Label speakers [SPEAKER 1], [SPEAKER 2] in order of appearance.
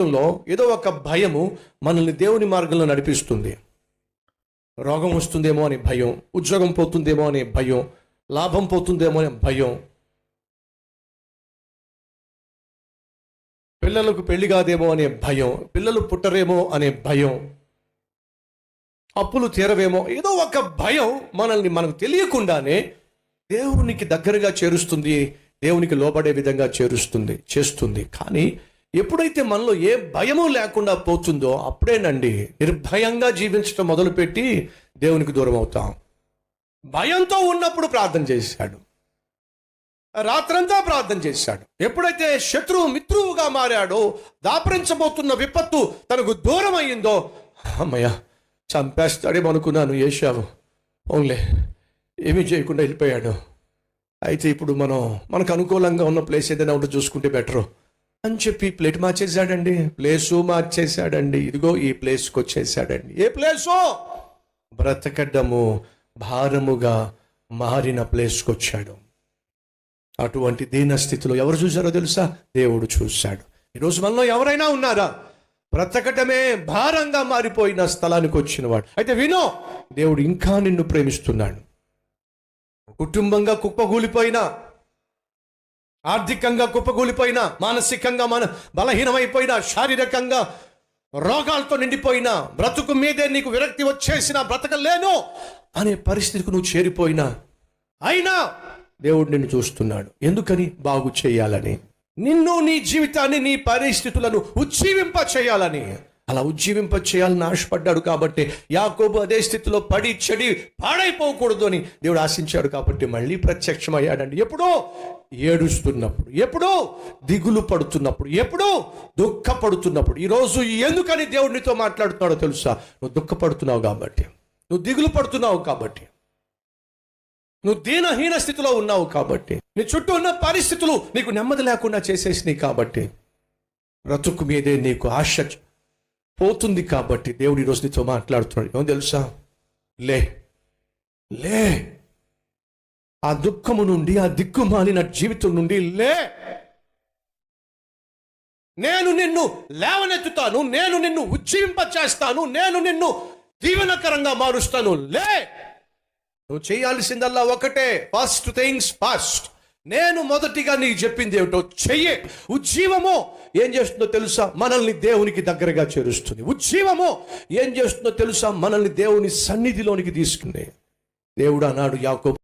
[SPEAKER 1] లో ఏదో ఒక భయము మనల్ని దేవుని మార్గంలో నడిపిస్తుంది. రోగం వస్తుందేమో అనే భయం, ఉద్యోగం పోతుందేమో అనే భయం, లాభం పోతుందేమో అనే భయం, పిల్లలకు పెళ్లి కాదేమో అనే భయం, పిల్లలు పుట్టరేమో అనే భయం, అప్పులు తీరవేమో, ఏదో ఒక భయం మనల్ని మనకు తెలియకుండానే దేవునికి దగ్గరగా చేరుస్తుంది, దేవునికి లోబడే విధంగా చేస్తుంది. కానీ ఎప్పుడైతే మనలో ఏ భయము లేకుండా పోతుందో అప్పుడేనండి నిర్భయంగా జీవించడం మొదలుపెట్టి దేవునికి దూరం అవుతాం. భయంతో ఉన్నప్పుడు ప్రార్థన చేశాడు, రాత్రంతా ప్రార్థన చేశాడు. ఎప్పుడైతే శత్రువు మిత్రువుగా మారాడో, దాపరించబోతున్న విపత్తు తనకు దూరం అయ్యిందో, అమ్మయ్య చంపేస్తాడేమో అనుకున్నాను, ఏశావు ఓన్లే ఏమీ చేయకుండా వెళ్ళిపోయాడు. అయితే ఇప్పుడు మనకు అనుకూలంగా ఉన్న ప్లేస్ ఏదైనా ఉంటే చూసుకుంటే బెటరు అని చెప్పి ప్లేస్ మార్చేశాడండి. ఇదిగో ఈ ప్లేస్కి వచ్చేసాడండి. ఏ ప్లేసో? బ్రతకడము భారముగా మారిన ప్లేస్కి వచ్చాడు. అటువంటి దీన స్థితిలో ఎవరు చూశారో తెలుసా? దేవుడు చూశాడు. ఈరోజు మనలో ఎవరైనా ఉన్నారా బ్రతకటమే భారంగా మారిపోయిన స్థలానికి వచ్చినవాడు? అయితే వినో, దేవుడు ఇంకా నిన్ను ప్రేమిస్తున్నాడు. కుటుంబంగా కుప్పగూలిపోయినా, ఆర్థికంగా కుప్పగూలిపోయినా, మానసికంగా బలహీనమైపోయినా, శారీరకంగా రోగాలతో నిండిపోయినా, బ్రతుకు మీదే నీకు విరక్తి వచ్చేసినా, బ్రతకలేను అనే పరిస్థితికి నువ్వు చేరిపోయినా, అయినా దేవుడు నిన్ను చూస్తున్నాడు. ఎందుకని? బాగు చేయాలని, నిన్ను, నీ జీవితాన్ని, నీ పరిస్థితులను ఉజ్జీవింప చేయాలని. అలా ఉజ్జీవింప చేయాలని ఆశపడ్డాడు. కాబట్టి యాకోబు అదే స్థితిలో పడి చెడి పాడైపోకూడదు అని దేవుడు ఆశించాడు. కాబట్టి మళ్ళీ ప్రత్యక్షమయ్యాడండి. ఎప్పుడో ఏడుస్తున్నప్పుడు, ఎప్పుడో దిగులు పడుతున్నప్పుడు, ఎప్పుడో దుఃఖపడుతున్నప్పుడు. ఈరోజు ఎందుకని దేవుడు నీతో మాట్లాడుతున్నాడో తెలుసా? నువ్వు దుఃఖపడుతున్నావు కాబట్టి, నువ్వు దిగులు పడుతున్నావు కాబట్టి, నువ్వు దీనహీన స్థితిలో ఉన్నావు కాబట్టి, నీ చుట్టూ ఉన్న పరిస్థితులు నీకు నెమ్మది లేకుండా చేసేసినాయి కాబట్టి, బ్రతుకు మీదే నీకు ఆశ పోతుంది కాబట్టి దేవుడు ఈరోజు నీతో మాట్లాడుతున్నాడు. ఏమో తెలుసా? లే ఆ దుఃఖము నుండి, ఆ దిక్కుమాలిన జీవితం నుండి లే. నేను నిన్ను లేవనెత్తుతాను, నేను నిన్ను ఉజ్జీవింపచేస్తాను, నేను నిన్ను దీవెనకరంగా మారుస్తాను. లే. నువ్వు చేయాల్సిందల్లా ఒకటే, ఫస్ట్ థింగ్స్ ఫస్ట్. నేను మొదటిగా నీకు చెప్పింది ఏమిటో చెయ్యే. ఉజ్జీవము ఏం చేస్తుందో తెలుసా? మనల్ని దేవునికి దగ్గరగా చేరుస్తుంది. ఉజ్జీవము ఏం చేస్తుందో తెలుసా? మనల్ని దేవుని సన్నిధిలోనికి తీసుకునే. దేవుడు అన్నాడు యాకోబు